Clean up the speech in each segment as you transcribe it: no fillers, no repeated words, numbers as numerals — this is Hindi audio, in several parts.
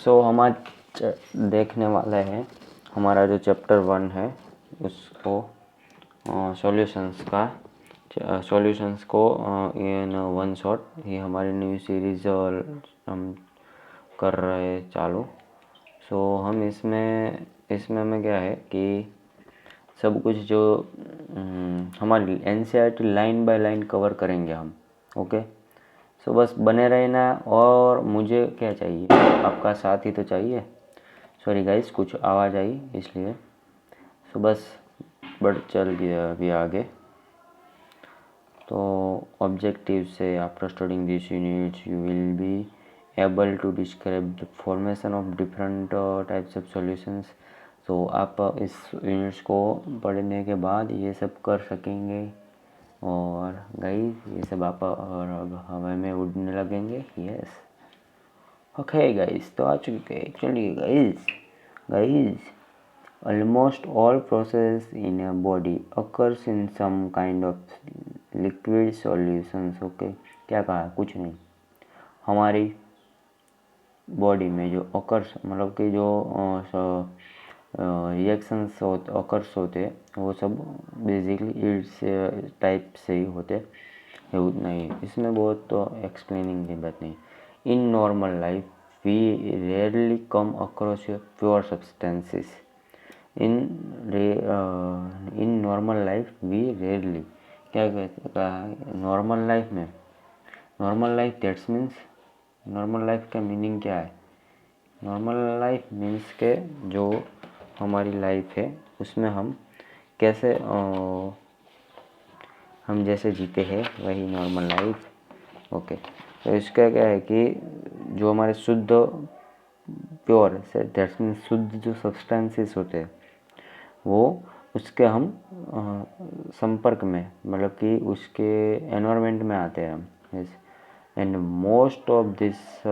सो हम आज देखने वाले हैं हमारा जो चैप्टर 1 है उसको सॉल्यूशंस को इन वन शॉट। ये हमारी न्यू सीरीज हम कर रहे हैं चालू। सो हम इसमें में क्या है कि सब कुछ जो हमारी NCERT line by line cover करेंगे हम। ओके, सो बस बने रहना। और मुझे क्या चाहिए, आपका साथ ही तो चाहिए। सॉरी गाइस, कुछ आवाज़ आई इसलिए। सो बस चल गया अभी आगे। तो objectives after studying this unit you will be able to describe the formation of different types of solutions. तो आप इस यूनिट्स को पढ़ने के बाद ये सब कर सकेंगे। और गाइस ये सब आप और अब हवा में उड़ने लगेंगे। यस, ओके गाइस, तो आ चुके। चलिए guys almost all process in a body occurs in some kind of liquid solutions। Okay, क्या कहा? कुछ नहीं। हमारी बॉडी में जो occurs मतलब कि जो रिएक्शंस occurs होते वो सब बेसिकली इट्स टाइप से ही होते है, उतना ही। इसमें बहुत तो एक्सप्लेनिंग की बात नहीं। In normal life we rarely come across pure substances. In normal life we rarely, क्या कहते नॉर्मल लाइफ में? Normal life that's means, normal life का मीनिंग क्या है? नॉर्मल लाइफ मीन्स के जो हमारी लाइफ है उसमें हम कैसे हम जैसे जीते हैं वही नॉर्मल लाइफ। ओके, तो इसका क्या है कि जो हमारे शुद्ध प्योर से दैट्स मीन्स शुद्ध जो सब्सटेंसेस होते हैं वो उसके हम संपर्क में, मतलब कि उसके एनवायरनमेंट में आते हैं हम। Yes, and most of this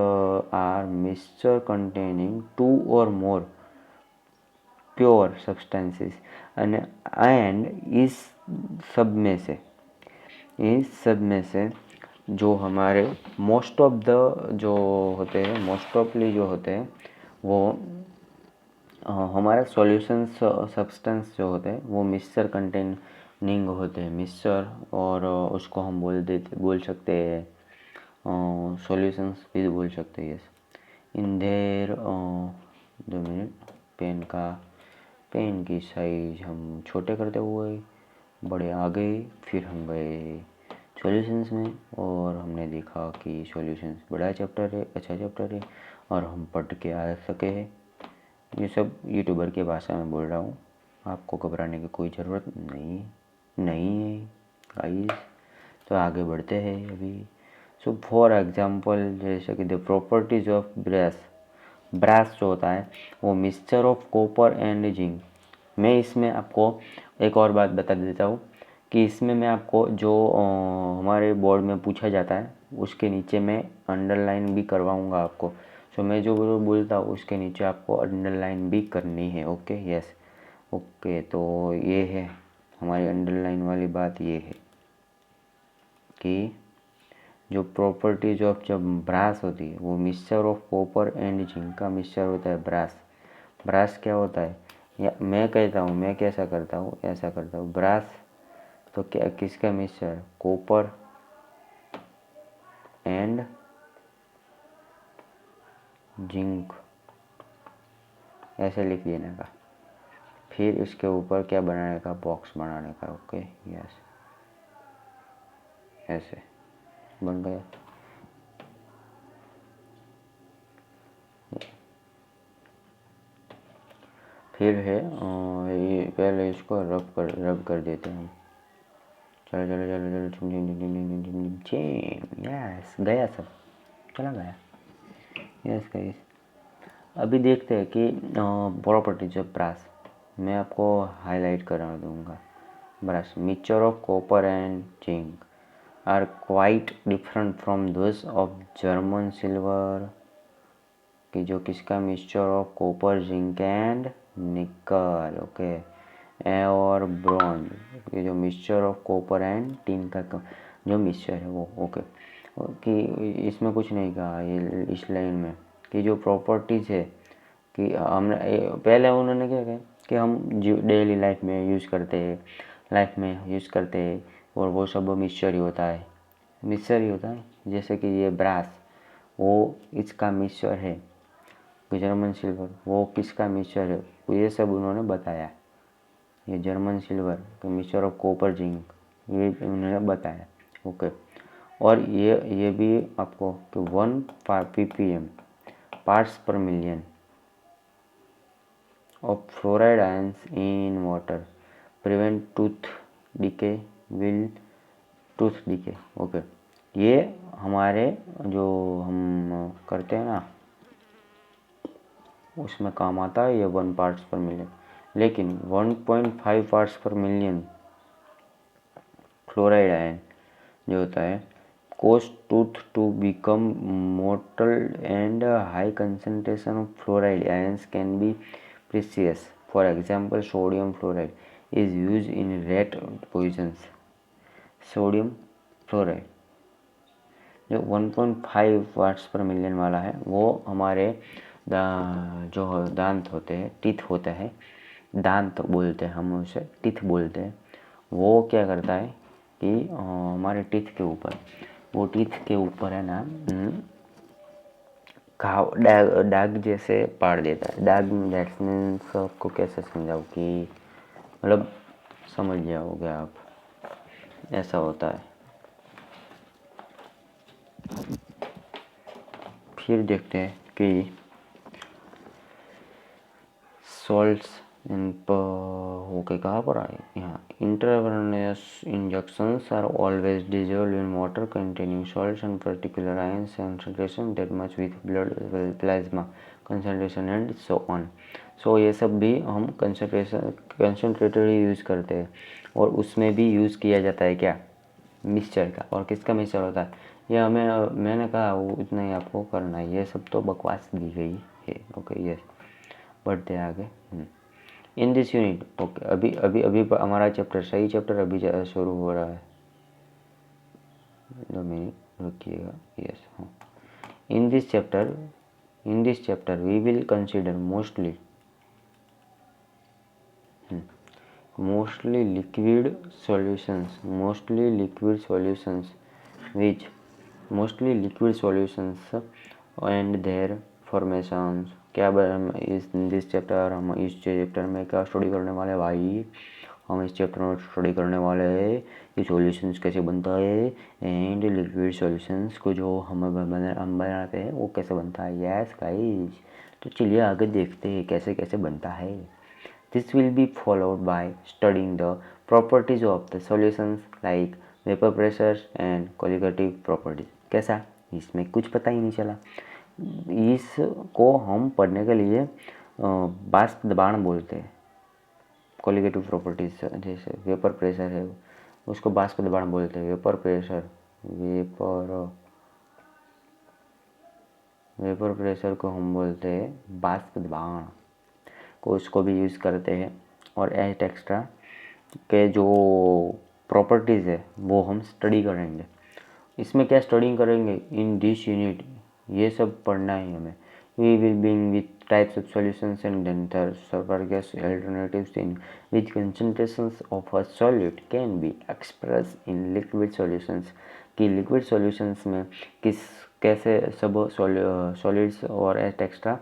are mixture containing 2 or more pure substances. And इस सब में से जो हमारे मोस्ट ऑफ द जो होते हैं, मोस्ट ऑफली जो होते हैं वो हमारे सॉल्यूशंस सब्सटेंस जो होते हैं वो मिक्सचर कंटेनिंग होते हैं। मिक्सचर, और उसको हम बोल सकते हैं सॉल्यूशंस भी बोल सकते हैं। यस, इन देर 2 मिनट। पेन की साइज हम छोटे करते हुए बड़े आ गए। फिर हम गए सॉल्यूशंस में और हमने देखा कि सॉल्यूशंस बड़ा चैप्टर है, अच्छा चैप्टर है और हम पढ़ के आ सके हैं। ये सब यूट्यूबर की भाषा में बोल रहा हूँ, आपको घबराने की कोई ज़रूरत नहीं है गाइस। तो आगे बढ़ते हैं अभी। सो फॉर एग्जांपल, जैसे कि द प्रॉपर्टीज ऑफ ब्रास जो होता है वो mixture of copper and zinc. मैं इसमें आपको एक और बात बता देता हूँ कि इसमें मैं आपको जो हमारे बोर्ड में पूछा जाता है उसके नीचे मैं अंडरलाइन भी करवाऊँगा आपको। सो मैं जो बोलता हूँ उसके नीचे आपको अंडरलाइन भी करनी है। Okay, yes, okay. तो ये है हमारी अंडरलाइन वाली बात, ये है कि जो प्रॉपर्टीज ऑफ जब ब्रास होती है वो mixture of copper and zinc का मिक्सचर होता है ब्रास क्या होता है, या मैं कहता हूँ, मैं कैसा करता हूँ, ऐसा करता हूँ। ब्रास तो क्या, किसका मिक्सचर? कॉपर एंड जिंक, ऐसे लिख देने का। फिर इसके ऊपर क्या बनाने का? बॉक्स बनाने का। ओके, यस, ऐसे बन गया। फिर है ये पहले इसको रब कर देते हैं हम। चलो, यस, गया सब, चला गया। यस गाइस, अभी देखते हैं कि प्रॉपर्टीज ऑफ ब्रास मैं आपको हाईलाइट करा दूंगा। Brass mixture of copper and zinc are quite different from those of German silver, कि जो किसका mixture of copper zinc and nickel. Okay, और ब्रॉन्ज, ये जो mixture of copper and tin का जो मिक्सचर है वो। ओके, कि इसमें कुछ नहीं कहा ये इस लाइन में कि जो प्रॉपर्टीज़ है कि हमने पहले उन्होंने क्या कहा कि हम डेली लाइफ में यूज़ करते हैं, और वो सब मिक्सचर ही होता है, जैसे कि ये ब्रास वो इसका मिक्सचर है, जर्मन सिल्वर वो किसका मिक्सचर है, तो ये सब उन्होंने बताया। ये जर्मन सिल्वर का मिक्सचर ऑफ कॉपर जिंक ये उन्होंने बताया। ओके, और ये भी आपको कि 1 ppm पार्ट्स पर million of fluoride ions in water prevent tooth decay. Okay, ये हमारे जो हम करते हैं ना उसमें काम आता है ये 1 पार्ट्स पर मिलियन, लेकिन 1.5 पार्ट्स पर मिलियन फ्लोराइड आयन जो होता है cause tooth to become mortal, and high concentration of fluoride ions can be precious. For example, sodium fluoride is used in rat poisons. Sodium fluoride जो 1.5 वाट्स पर मिलियन वाला है वो हमारे जो दांत होते हैं, टीथ होता है, दांत बोलते हैं हम उसे, टीथ बोलते हैं, वो क्या करता है कि हमारे टीथ के ऊपर है ना घाव दाग जैसे पाड़ देता है। दाग दैट्स मीन्स आपको कैसे समझाऊँ कि मतलब समझ जाओगे आप, ऐसा होता है। फिर देखते हैं कि सॉल्ट्स ओके कहाँ पर आए, यहाँ intravenous injections are always dissolve in water containing salts and particular ion concentration that much with blood plasma concentration and so on. So ये सब भी हम कंसंट्रेटेड यूज़ करते हैं, और उसमें भी यूज़ किया जाता है क्या, मिक्सचर का। और किसका मिक्सचर होता है ये मैंने कहा वो इतना ही आपको करना है, ये सब तो बकवास दी गई है। ओके यस, बढ़ते हैं आगे। इन दिस यूनिट, ओके अभी अभी अभी हमारा सही चैप्टर अभी शुरू हो रहा है, 2 मिनट रुकिएगा। यस हाँ, in this chapter we will consider mostly liquid solutions and their formations। क्या इस दिस चैप्टर हम इस चैप्टर में क्या स्टडी करने वाले हैं भाई, हम इस चैप्टर में स्टडी करने वाले हैं कि सॉल्यूशंस कैसे बनता है, एंड लिक्विड सॉल्यूशंस को जो हम बनाते हैं वो कैसे बनता है। यस गाइस, तो चलिए आगे देखते हैं कैसे कैसे बनता है। This will be followed by studying the properties of the solutions like vapor pressure and colligative properties। कैसा, इसमें कुछ पता ही नहीं चला। इसको हम पढ़ने के लिए वाष्प दबाण बोलते हैं। कोलिगेटिव प्रॉपर्टीज जैसे वेपर प्रेशर है उसको वाष्प दबाण बोलते हैं। वेपर प्रेशर को हम बोलते हैं वाष्प दबाण को, उसको भी यूज़ करते हैं। और एट एक्स्ट्रा के जो प्रॉपर्टीज़ है वो हम स्टडी करेंगे। इसमें क्या स्टडी करेंगे, इन दिस यूनिट ये सब पढ़ना है हमें। We will begin with types of solutions and then various alternatives in which concentrations of a solid can be expressed in liquid solutions। कि लिक्विड सॉल्यूशंस में कैसे सब सॉलिड्स और एट एक्स्ट्रा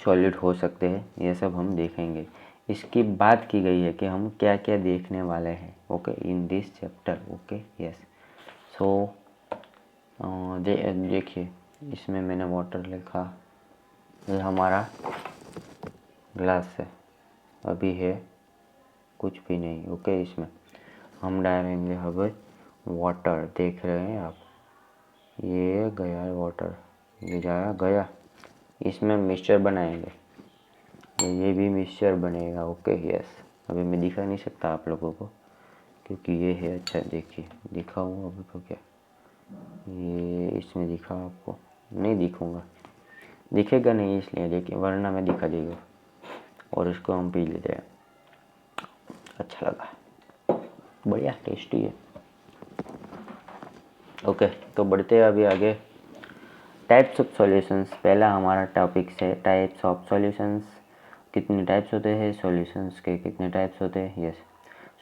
सॉलिड हो सकते हैं, ये सब हम देखेंगे। इसकी बात की गई है कि हम क्या क्या देखने वाले हैं। Okay, in this chapter. Okay yes, so देखिए इसमें मैंने वाटर लिखा, ये हमारा ग्लास है, अभी है कुछ भी नहीं। ओके, इसमें हम डालेंगे अब वाटर, देख रहे हैं आप, ये गया है वाटर, ये गया। इसमें मिक्सचर बनाएंगे, ये भी मिक्सचर बनेगा। ओके यस, अभी मैं दिखा नहीं सकता आप लोगों को क्योंकि ये है। अच्छा देखिए, दिखाऊँ अभी तो क्या ये इसमें दिखा, आपको नहीं दिखूँगा, दिखेगा नहीं इसलिए, देखिए वरना मैं दिखा देगा। और इसको हम पी लेते हैं, अच्छा लगा, बढ़िया टेस्टी है। ओके, तो बढ़ते हैं अभी आगे। टाइप्स ऑफ सॉल्यूशंस, पहला हमारा टॉपिक है टाइप्स ऑफ सॉल्यूशंस। कितने टाइप्स होते हैं सॉल्यूशंस के, कितने टाइप्स होते हैं? Yes,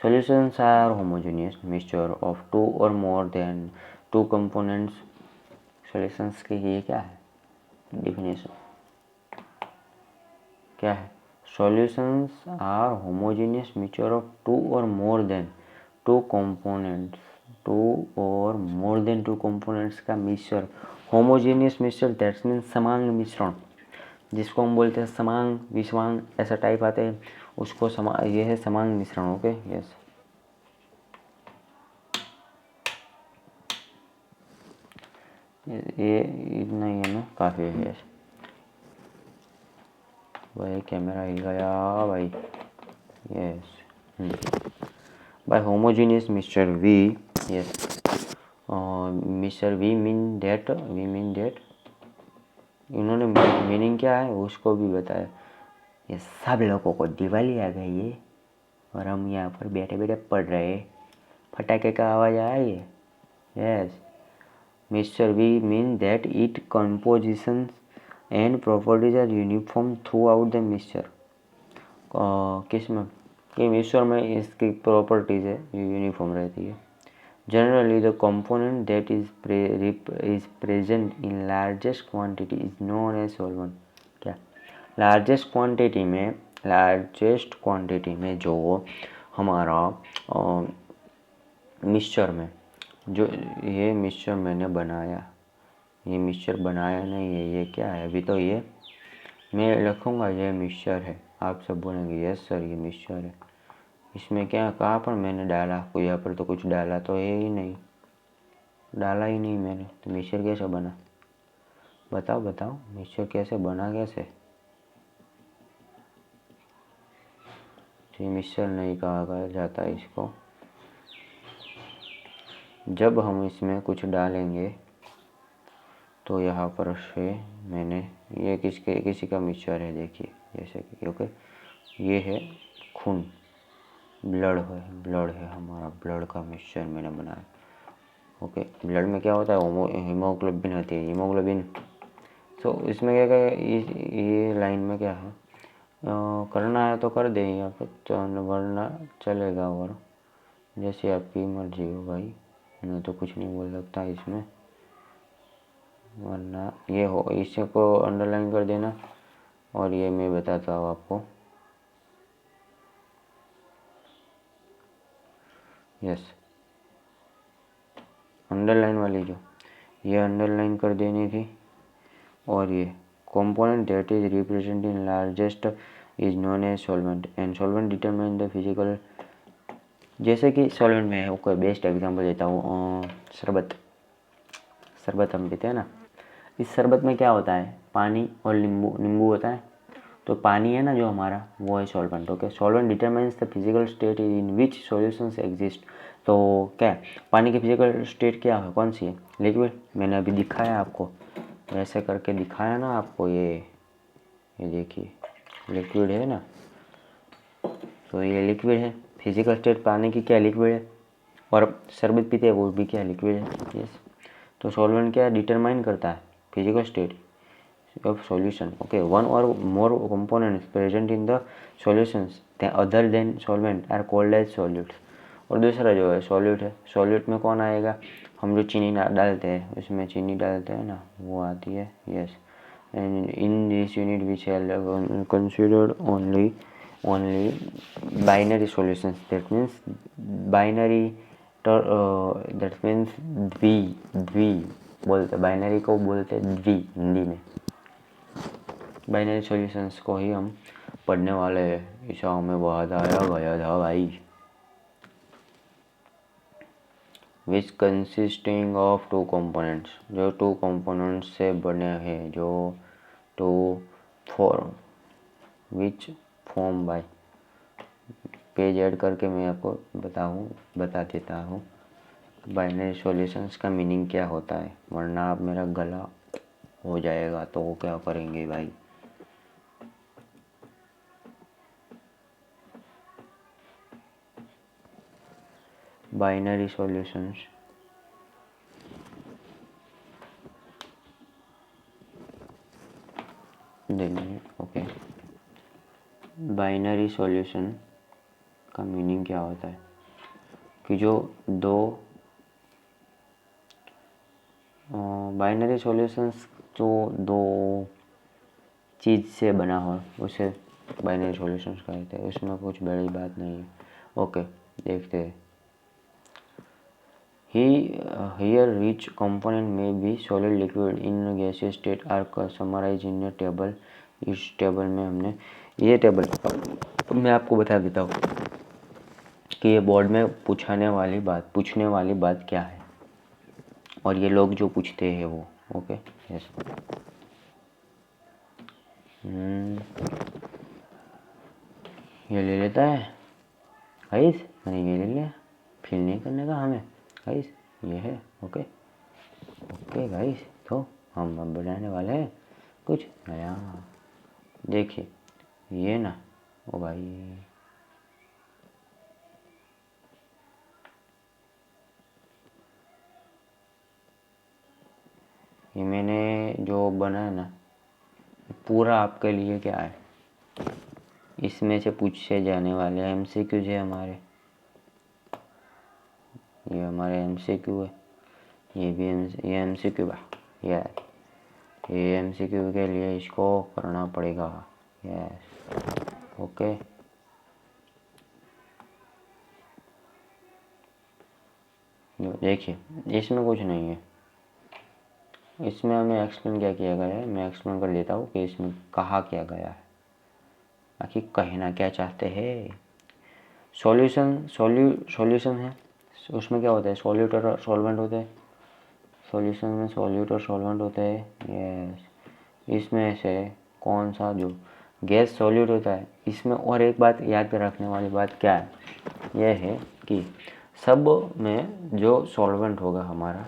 solutions are homogeneous mixture of two or more than two components. Solutions के ये क्या है डिफिनेशन, क्या है? Solutions are homogeneous mixture of two or more than two components, two or more than two components का mixture. Homogeneous mixture that's means समांग मिश्रण, जिसको हम बोलते हैं समांग विषवांग, ऐसा टाइप आते हैं उसको ये है समांग मिश्रण। Okay, yes. ये इतना ही है ना, काफ़ी है। यस भाई, कैमरा हिल गया भाई। Yes, by homogeneous mixture we, yes, mixture we mean that, इन्होंने मीनिंग क्या है उसको भी बताया। ये सब लोगों को दिवाली आ गई है और हम यहाँ पर बैठे बैठे पढ़ रहे हैं, फटाके का आवाज़ आया ये। Yes, mixture we mean that it composition and properties are uniform throughout the mixture. किस में कि मिक्सचर में इसकी प्रॉपर्टीज है यूनिफॉर्म रहती है। Generally the component that is present in largest quantity is known as solvent. क्या? लार्जेस्ट क्वांटिटी में जो हमारा मिक्सचर में जो ये मिक्सचर मैंने बनाया, ये मिक्सचर बनाया नहीं है, ये क्या है? अभी तो ये मैं रखूँगा, ये मिक्सचर है। आप सब बोलेंगे यस सर ये मिक्सचर है। इसमें क्या कहाँ पर मैंने डाला? कोई यहाँ पर तो कुछ डाला तो है ही नहीं, डाला ही नहीं मैंने, तो मिक्सचर कैसे बना? बताओ मिक्सचर कैसे बना? कैसे? तो मिक्सचर नहीं कहा जाता इसको। जब हम इसमें कुछ डालेंगे तो यहाँ पर से मैंने ये किसी का मिक्सचर है, देखिए जैसे कि क्योंकि ये है खून, ब्लड है हमारा, ब्लड का मिक्सचर मैंने बनाया। ओके, ब्लड में क्या होता है? हीमोग्लोबिन होती है, हीमोग्लोबिन। तो इसमें क्या ये लाइन में क्या है? करना है तो कर दे या फिर वरना चलेगा, और जैसे आपकी मर्जी हो भाई, मैं तो कुछ नहीं बोल सकता इसमें, वरना ये हो इसको अंडरलाइन कर देना। और ये मैं बताता हूँ आपको। यस, अंडरलाइन वाली जो ये अंडरलाइन कर देनी थी। और ये component that is represented in largest is known as solvent and solvent determine the physical। जैसे कि सॉल्वेंट में है, कोई बेस्ट एग्जांपल देता हूँ, शरबत हम पीते हैं ना, इस शरबत में क्या होता है? पानी और नींबू होता है। तो पानी है ना जो हमारा, वो है solvent. Okay, solvent determines the physical state in which solutions exist. तो क्या है? पानी की फिजिकल स्टेट क्या है, कौन सी है? लिक्विड। मैंने अभी दिखाया आपको, ऐसे करके दिखाया ना आपको, ये देखिए लिक्विड है ना, तो ये लिक्विड है। फिजिकल स्टेट पानी की क्या? लिक्विड है। और शरबत पीते हैं वो भी क्या? लिक्विड है। यस, तो सॉल्वेंट क्या डिटरमाइन करता है? Physical state of solution. Okay, one or more components present in the solutions other than solvent are called as solutes. और दूसरा जो है सॉल्यूट है। सॉल्यूट में कौन आएगा? हम जो चीनी डालते हैं, उसमें चीनी डालते हैं ना, वो आती है। Yes, and in this unit we shall consider only binary solutions, that means binary that means द्वि बोलते, बाइनरी को बोलते द्वि हिंदी में। बाइनरी सॉल्यूशंस को ही हम पढ़ने वाले हैं। ईसा में बहुत आया गया था भाई। Which consisting of two components, जो टू कंपोनेंट्स से बने हैं, जो two form, which form by. Page add करके मैं आपको बता देता हूँ बाइनरी सॉल्यूशंस का मीनिंग क्या होता है, वरना आप मेरा गला हो जाएगा तो वो क्या करेंगे भाई। बाइनरी सॉल्यूशंस देंगे। ओके, बाइनरी सॉल्यूशन का मीनिंग क्या होता है कि जो दो बाइनरी सॉल्यूशंस जो दो चीज़ से बना हो उसे बाइनरी सॉल्यूशंस कहते हैं, उसमें कुछ बड़ी बात नहीं है। ओके, देखते हैं। Here which component may be solid, liquid, in gaseous state are summarized in a table। इस टेबल में हमने ये टेबल मैं आपको बता देता हूँ कि ये बोर्ड में पूछने वाली बात क्या है और ये लोग जो पूछते हैं वो। Okay, yes. ये ले लेता है गाइस, मैंने ये ले लिया, फिल नहीं करने का हमें गाइस, ये है। ओके ओके गाइस, तो हम अब बनाने वाले हैं कुछ नया। देखिए ये ना, ओ भाई ये मैंने जो बनाया ना पूरा आपके लिए क्या है, इसमें से पूछे जाने वाले एमसीक्यूज है हमारे। ये हमारे एमसीक्यू है, ये भी ये एमसीक्यू है। ये एमसीक्यू के लिए इसको करना पड़ेगा। Yes, okay. देखिए इसमें कुछ नहीं है, इसमें हमें एक्सप्लेन क्या किया गया है, मैं एक्सप्लेन कर लेता हूँ कि इसमें कहा क्या गया है, आखिर कहना क्या चाहते हैं। सॉल्यूशन है, उसमें क्या होता है, सॉल्यूट और सॉल्वेंट होते हैं। सॉल्यूशन में सॉल्यूट और सॉल्वेंट होते हैं। यस, इसमें से कौन सा जो गैस सॉल्यूट होता है, इसमें और एक बात याद रखने वाली बात क्या है, यह है कि सब में जो सॉल्वेंट होगा हमारा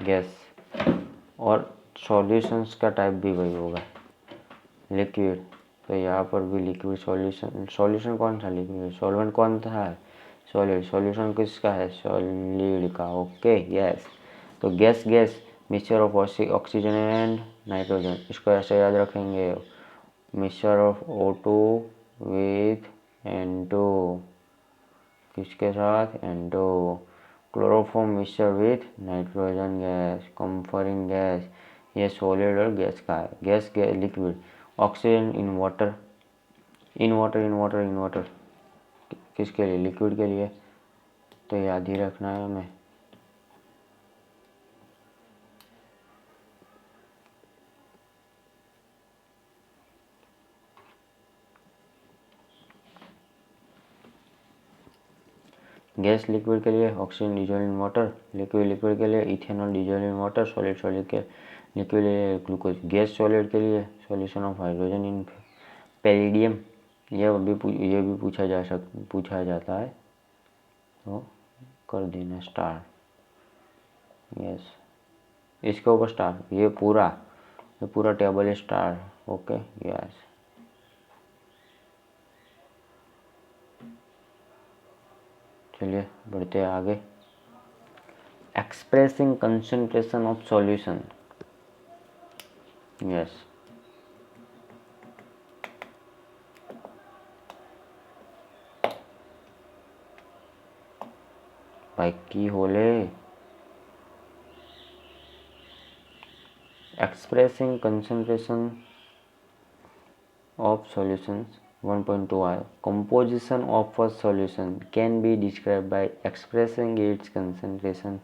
गैस, और सॉल्यूशंस का टाइप भी वही होगा, लिक्विड। तो यहाँ पर भी लिक्विड सॉल्यूशन कौन सा, लिक्विड। सॉल्वेंट कौन सा है, सॉलिड। सॉल्यूशन किसका है, सॉलिड का। Okay, yes. तो gas mixture of oxygen and nitrogen, इसको ऐसे याद रखेंगे, mixture of O2 with N2, किसके साथ, N2। Chloroform mixture with nitrogen gas, camphor in gas. ये सॉलिड और गैस का है। Gas liquid, oxygen in water, in water किसके लिए, लिक्विड के लिए। तो याद ही रखना है हमें। गैस लिक्विड के लिए oxygen dissolve in water, liquid के लिए ethanol dissolve in water, solid के लिक्विड ग्लूकोज। गैस सॉलिड के लिए solution of hydrogen in palladium. ये भी पूछा जाता है, तो कर देना स्टार। यस, इसके ऊपर स्टार, ये पूरा टेबल है स्टार। Okay, yes. चलिए बढ़ते हैं आगे। Expressing concentration of solution. Yes, भाई की होले। Expressing concentration of solutions 1.2. Composition of a solution can be described by expressing its concentration।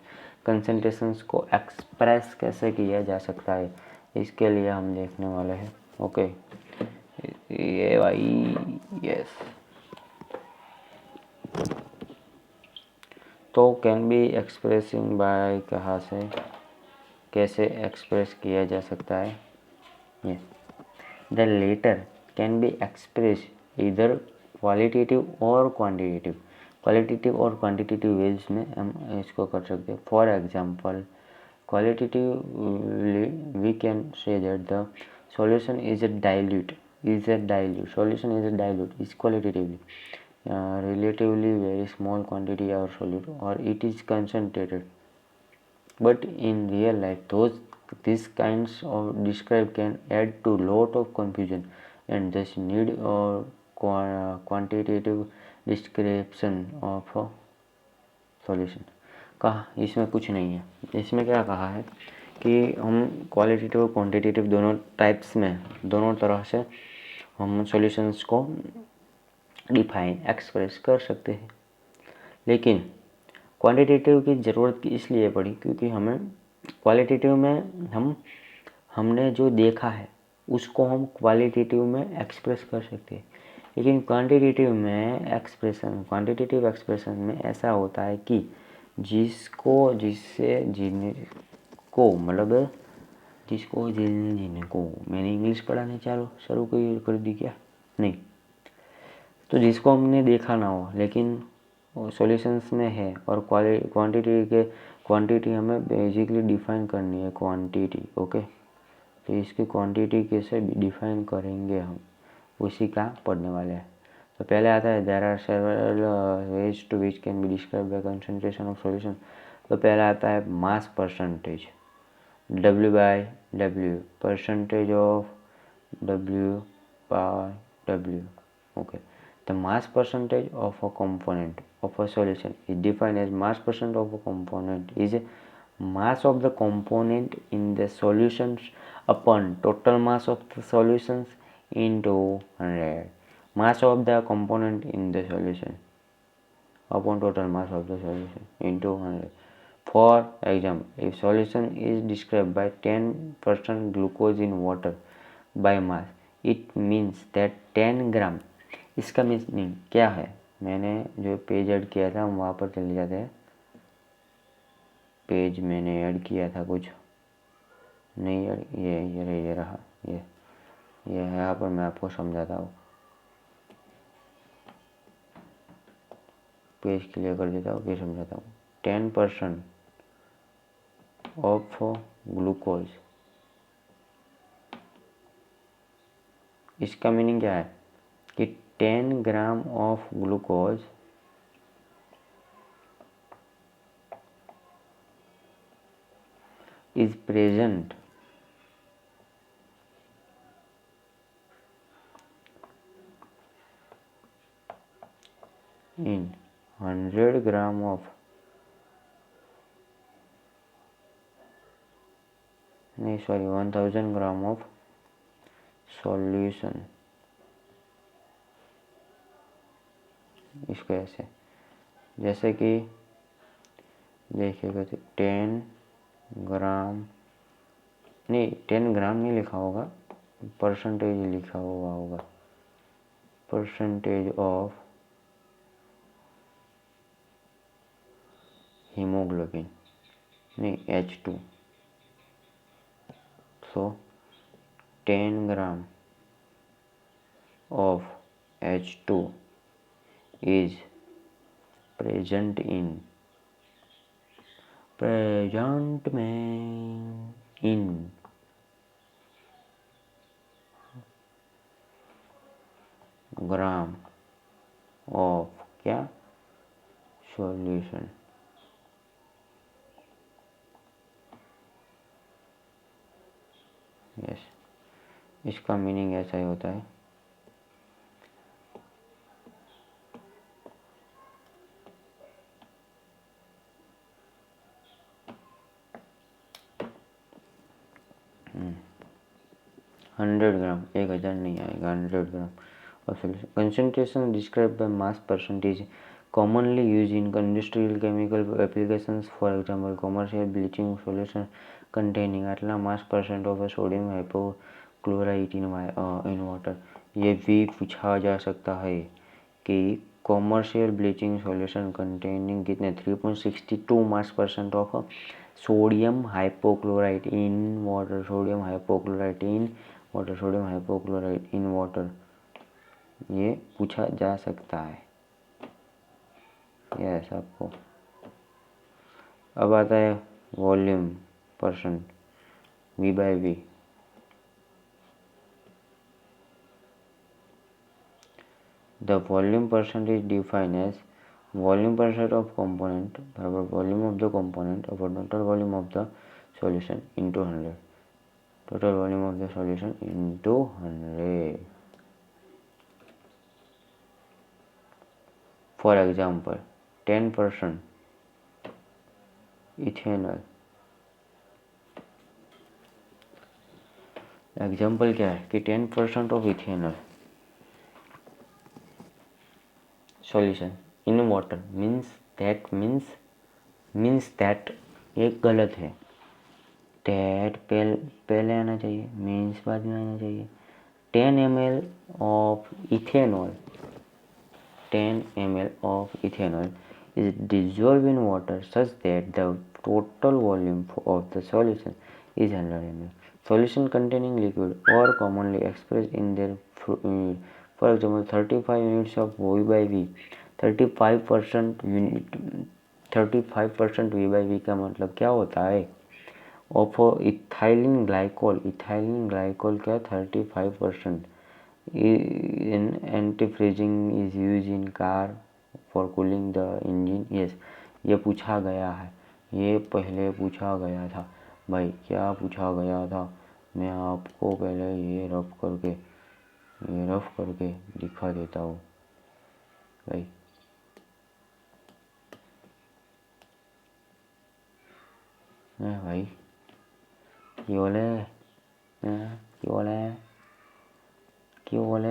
concentrations को एक्सप्रेस कैसे किया जा सकता है, इसके लिए हम देखने वाले हैं। ओके, ये भाई, यस। तो कैन बी एक्सप्रेसिंग बाय, कहाँ से कैसे एक्सप्रेस किया जा सकता है, ये the latter can be express इधर क्वालिटेटिव और क्वांटिटेटिव वेज में हम इसको कर सकते हैं। For example qualitatively we can say that the solution is a dilute solution is a dilute is qualitatively relatively very small quantity or solute, or it is concentrated, but in real life those These kinds of describe can add to lot of confusion and thus need a quantitative description of a solution. कहा इसमें कुछ नहीं है, इसमें क्या कहा है कि हम क्वालिटेटिव और क्वांटिटेटिव दोनों टाइप्स में, दोनों तरह से हम सॉल्यूशंस को डिफाइन एक्सप्रेस कर सकते हैं। लेकिन क्वांटिटेटिव की ज़रूरत इसलिए पड़ी क्योंकि हमें क्वालिटेटिव में हमने जो देखा है उसको हम क्वालिटेटिव में एक्सप्रेस कर सकते हैं, लेकिन क्वांटिटेटिव एक्सप्रेशन में ऐसा होता है कि जिसको मैंने इंग्लिश पढ़ाने शुरू कर दी क्या? नहीं, तो जिसको हमने देखा ना हो लेकिन सॉल्यूशंस में है, और क्वांटिटी हमें बेसिकली डिफाइन करनी है क्वांटिटी। ओके, तो इसकी क्वांटिटी कैसे डिफाइन करेंगे हम, उसी का पढ़ने वाले हैं। तो पहले आता है there are several ways to which can be describe by concentration of solution. तो पहला आता है mass percentage, W/W, percentage of W/W। Okay, the mass percentage of a component of a solution is defined as mass percent of a component is mass of the component in the solutions upon total mass of the solutions into 100. Mass of the component in the solution upon total mass of the solution into 100. For example, if solution is described by 10% glucose in water by mass, it means that 10 ग्राम। इसका मीनिंग क्या है? मैंने जो पेज ऐड किया था हम वहाँ पर चले जाते हैं। पेज मैंने ऐड किया था कुछ नहीं, ये रहा, ये यहाँ पर मैं आपको समझाता हूँ, पेज क्लियर कर देता हूँ, फिर समझाता हूँ। 10% ऑफ ग्लूकोज, इसका मीनिंग क्या है कि 10 gram of glucose is present in 100 gram of 1000 gram of solution। इसको ऐसे, जैसे कि देखिएगा 10 ग्राम नहीं, 10 ग्राम नहीं लिखा होगा, परसेंटेज लिखा हुआ होगा, परसेंटेज ऑफ हीमोग्लोबिन नहीं, H2। So 10 gram of H2 is present in gram of क्या सॉल्यूशन। यस, इसका मीनिंग ऐसा ही होता है। हंड्रेड ग्राम, 1000 नहीं आएगा, 100 ग्राम of solution. Concentration described by mass percentage commonly used in industrial chemical applications. For example, commercial bleaching solution containing आटला mass percent of a sodium hypochlorite in water। ये भी पूछा जा सकता है कि कॉमर्शियल ब्लीचिंग सॉल्यूशन कंटेनिंग कितने 3.62 मास percent of sodium hypochlorite in water, sodium hypochlorite in water, sodium hypochlorite in water, ये पूछा जा सकता है। यस, आपको अब आता है volume percent, V/V। The volume percent is defined as volume percent of component by volume of the component over total volume of the solution into 100। total volume of the solution into 100. For example, 10% ethanol. Example क्या है कि 10% of ethanol solution in water means that ये गलत है। दैट पहले आना चाहिए, मीन्स बाद में आना चाहिए। 10 ml of ethanol 10 ml of ethanol is dissolved in water such that the total volume of the solution is 100 ml. Solution containing liquid or commonly expressed in their for example 35 units of V by V 35% unit 35% V by V का मतलब क्या होता है? ऑफ इथाइलिन ग्लाइकोल क्या 35% in antifreezing is used in car for cooling the engine. yes, ये पूछा गया है, ये पहले पूछा गया था भाई। क्या पूछा गया था? मैं आपको पहले ये रफ करके दिखा देता हूँ भाई। भाई क्यों बोले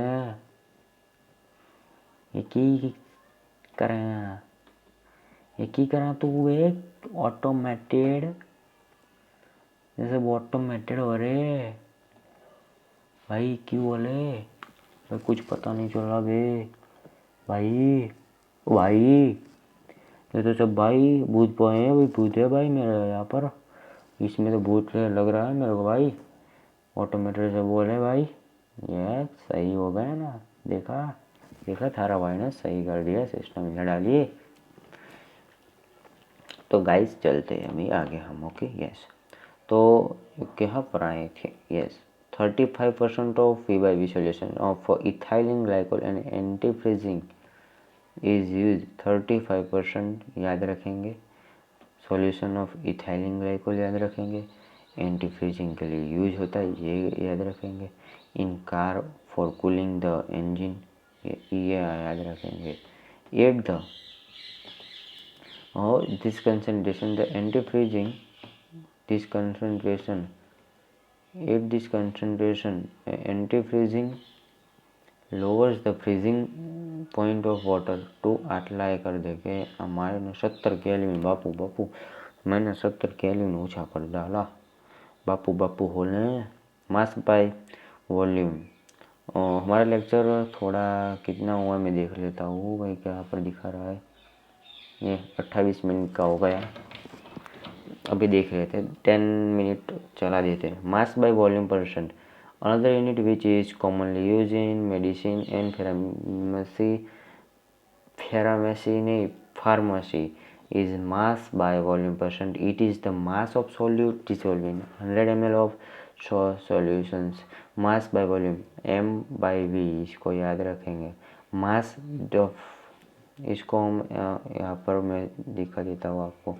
एक ही करा तू एक ऑटोमेटेड जैसे ऑटोमेटेड हो रहे भाई। क्यों बोले भाई? कुछ पता नहीं चल रहा बे भाई ये तो सब भाई भूत पोए हैं भाई। भूत है भाई मेरे यहाँ पर, इसमें तो भूत लग रहा है मेरे को भाई। ऑटोमेटेड से बोले भाई ये सही हो गया ना। देखा थारा भाई ने सही कर दिया, सिस्टम इधर डालिए। तो गाइस चलते हैं अभी आगे हम। ओके यस, तो कहाँ पर आए थे? Yes, 35% of V by V solution of ethylene glycol and anti freezing is use. 35% याद रखेंगे, सॉल्यूशन ऑफ इथाइलिन ग्लाइकोल याद रखेंगे, एंटी फ्रीजिंग के लिए यूज होता है ये याद रखेंगे। इन car for cooling the engine ये याद रखेंगे। एट द और this concentration the anti freezing this concentration at this concentration anti-freezing lowers the freezing point of water to आटला कर दे के हमारे ने 70 केल्विन बापू मैंने 70 केल्विन ऊँचा कर डाला बापू होने मास बाय वॉल्यूम। हमारा लेक्चर थोड़ा कितना हुआ मैं देख लेता हूँ भाई। क्या पर दिखा रहा है? ये 28 मिनट का हो गया, अभी देख रहे थे 10 मिनट चला देते हैं। Mass by volume percent another unit which is commonly use in medicine and pharmacy नहीं pharmacy is mass by volume percent. It is the mass of solute dissolved in 100 ml of solutions. mass by volume m by v इसको याद रखेंगे। mass of इसको हम यहाँ पर मैं दिखा देता हूँ आपको।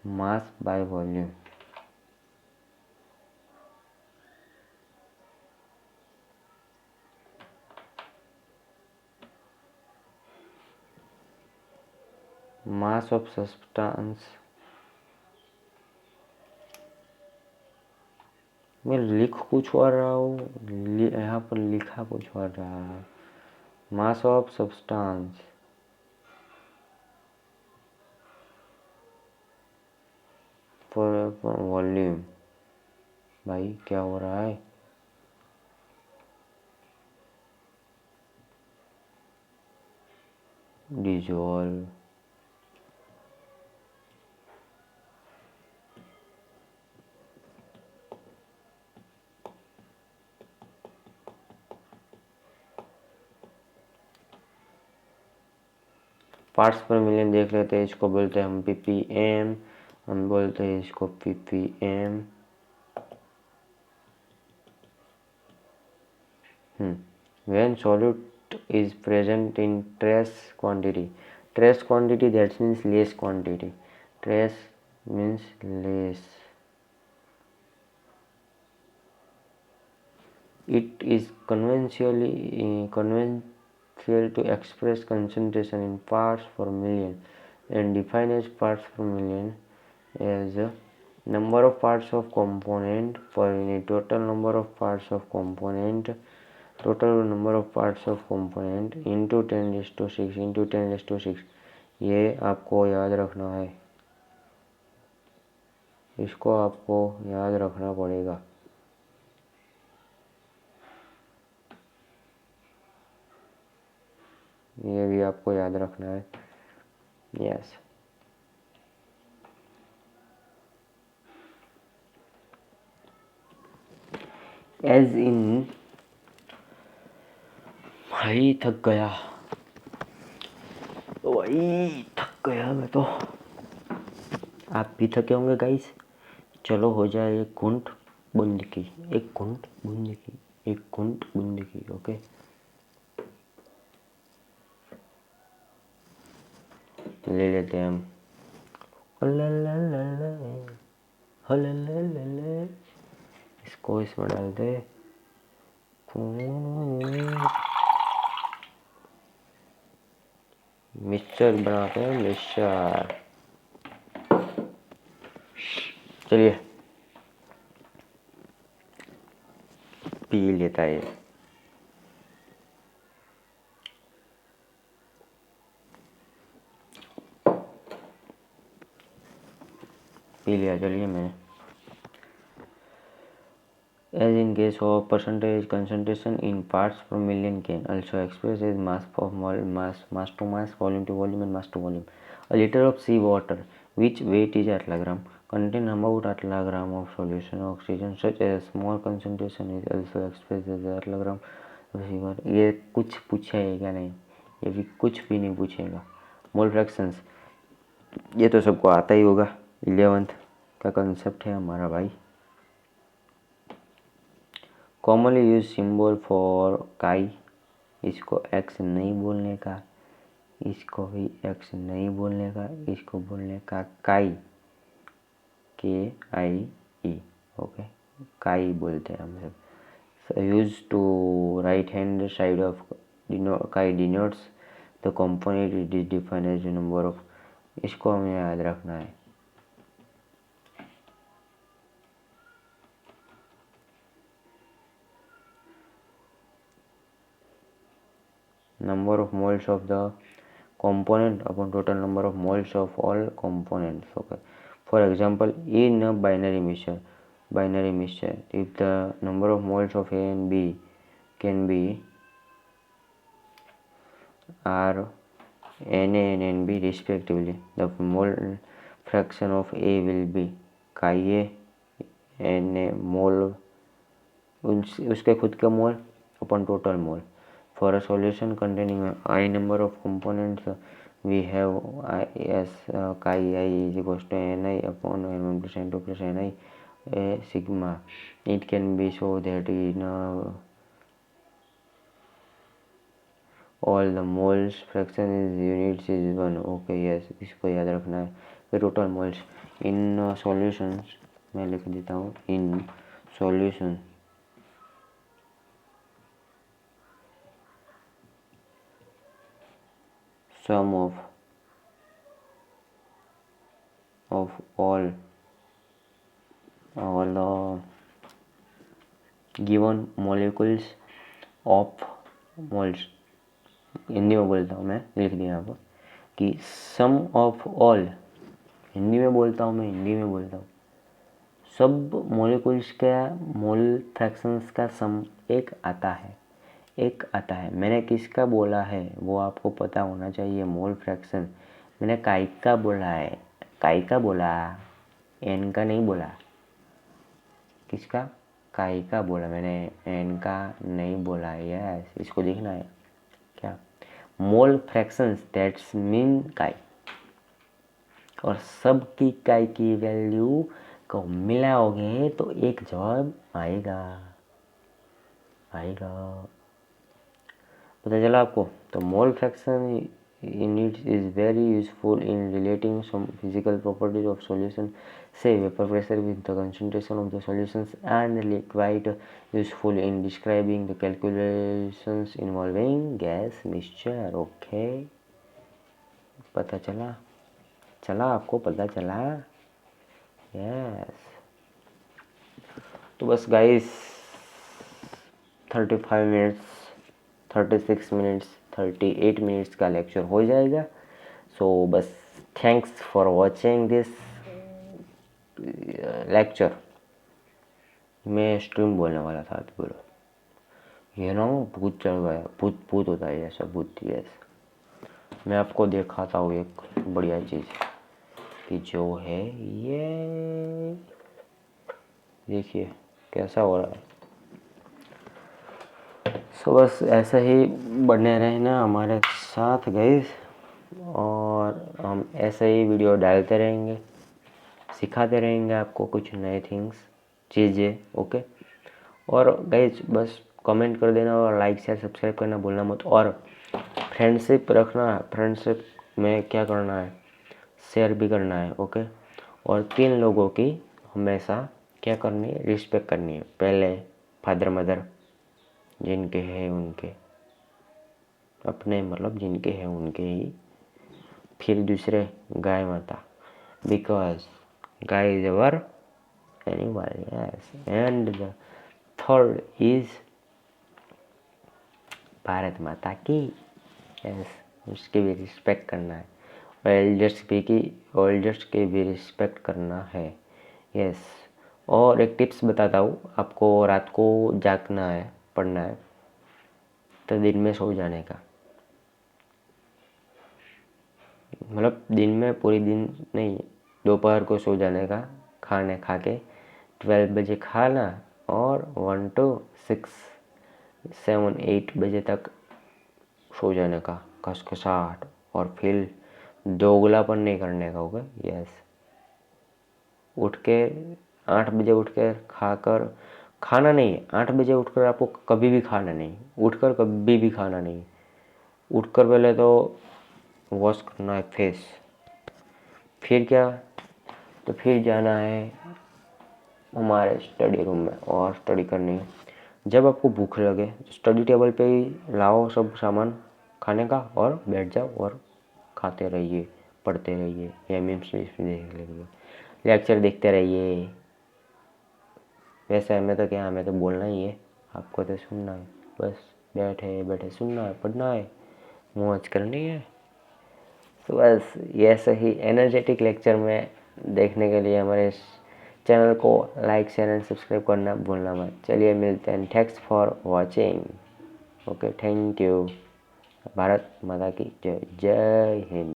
mass by volume mass of substance। मैं लिख कुछ और रहा हूँ, यहाँ पर लिखा कुछ और रहा है। mass of substance for volume। भाई क्या हो रहा है? dissolve पार्ट्स पर मिलियन देख लेते हैं। इसको बोलते हैं हम ppm, हम बोलते हैं इसको ppm। when solute is present in trace quantity trace quantity that means less quantity, trace means less. It is conventional to express concentration in parts per million and define as parts per million as a number of parts of component per unit. Total number of parts of component into 10⁶ into 10⁶. ये आपको याद रखना है, इसको आपको याद रखना पड़ेगा. ये भी आपको याद रखना है. यस. एज इन, भाई थक गया, मैं तो. आप भी थके होंगे गाइस. चलो हो जाए एक घूंट बूंद की, एक घूंट बूंद की, एक घूंट बूंद की. ओके, ले लेते हैं हम. इसको इसमें डालते, मिक्सचर बनाते हैं, मिक्सचर. चलिए पी लेता है. पी लिया. चलिए मैं. As in case of percentage concentration in parts per million can also express as mass to mass, volume to volume, and mass to volume. A liter of sea water, which weight is atla gram, contain about atla gram of solution of oxygen. Such a small concentration is also expressed as atla gram of sea water. ये कुछ पूछेगा नहीं, ये भी कुछ भी नहीं पूछेगा. मोल फ्रैक्शंस ये तो सबको आता ही होगा. 11th का कंसेप्ट है हमारा भाई. कॉमनली यूज सिंबल फॉर काई. इसको एक्स नहीं बोलने का, इसको भी एक्स नहीं बोलने का, इसको बोलने का काई, KIE. ओके, काई बोलते हैं हम सब. Use to right hand side of chi denotes the component it is defined as number of. इसको हमें याद रखना है. Number of moles of the component upon total number of moles of all components. Okay, for example, in a binary mixture, if the number of moles of A and B can be are Na and Nb respectively, the mole fraction of A will be Ka Na mole उसके खुद का मोल upon total mole. For a solution containing I number of components, we have as chi I is equals to Ni upon N1 plus N2 plus Ni sigma. It can be so that in all the moles fraction is units is 1. Okay, yes, इसको याद रखना है. फिर total moles in solutions मैं लिख देता हूँ. In solution sum of all the given molecules of moles. Hindi में बोलता हूँ मैं, लिख दिया यहाँ पर कि सम ऑफ ऑल. हिंदी में बोलता हूँ सब मोलिकुल्स का मोल फ्रैक्शंस का सम एक आता है. मैंने किसका बोला है वो आपको पता होना चाहिए. मोल फ्रैक्शन मैंने काई का बोला, एन का नहीं बोला. किसका? काई का बोला मैंने, एन का नहीं बोला. यस, इसको देखना है क्या. मोल फ्रैक्शंस दैट्स मीन काई. और सब की काई की वैल्यू को मिलाओगे तो एक जवाब आएगा. पता चला आपको. तो mole fraction in it is very useful in relating some physical properties of solution, say vapor pressure with the concentration of the solutions, and quite useful in describing the calculations involving gas mixture. Okay, पता चला आपको पता चला? यस। तो बस गाइस 35 मिनट्स 36 मिनट्स 38 मिनट्स का लेक्चर हो जाएगा। सो बस thanks for watching this lecture. मैं स्ट्रीम बोलने वाला था तो बोलो ये ना भूत चढ़ गया, भूत होता है ऐसा भूत। यस, मैं आपको दिखाता हूँ एक बढ़िया चीज़ कि जो है ये देखिए कैसा हो रहा है। सो बस ऐसा ही बने रहना हमारे साथ गाइस, और हम ऐसे ही वीडियो डालते रहेंगे, सिखाते रहेंगे आपको कुछ नए चीज़ें। ओके, और गाइस बस कमेंट कर देना और लाइक शेयर सब्सक्राइब करना भूलना मत। और फ्रेंडशिप रखना है, फ्रेंडशिप में क्या करना है, शेयर भी करना है। ओके, और 3 लोगों की हमेशा क्या करनी है, रिस्पेक्ट करनी है। पहले फादर मदर जिनके हैं उनके, अपने मतलब जिनके हैं उनके ही, फिर दूसरे गाय माता, because guy is our animal. Yes, and the third is Bharat माता की। यस, उसकी भी रिस्पेक्ट करना है। एल्डर्स की भी रिस्पेक्ट करना है। यस, और एक टिप्स बताता हूँ आपको, रात को जागना है, पढ़ना है तो दिन में सो जाने का, मतलब दिन में पूरी दिन नहीं, दोपहर को सो जाने का, खाने खा के 12 बजे खाना और 1 to 6 7 8 बजे तक सो जाने का खसखसाहट, और फिर दोगलापन नहीं करने का। होगा यस, उठ के 8 बजे उठकर खाकर खाना नहीं, 8 बजे उठकर आपको कभी भी खाना नहीं, उठकर कभी भी खाना नहीं। उठकर पहले तो वॉश करना है फेस, फिर क्या, तो फिर जाना है हमारे स्टडी रूम में और स्टडी करनी है। जब आपको भूख लगे स्टडी टेबल पे ही लाओ सब सामान खाने का और बैठ जाओ और खाते रहिए, पढ़ते रहिए, या मीम्स देख लीजिए, लेक्चर देखते रहिए। वैसे हमें तो क्या, हमें तो बोलना ही है, आपको तो सुनना है, बस बैठे बैठे सुनना है, पढ़ना है, मौज करनी है। तो बस ये ऐसे ही एनर्जेटिक लेक्चर में देखने के लिए हमारे चैनल को लाइक शेयर एंड सब्सक्राइब करना भूलना मत। चलिए मिलते हैं, thanks for watching. Okay, thank you. Bharat माता की जय, जय हिंद।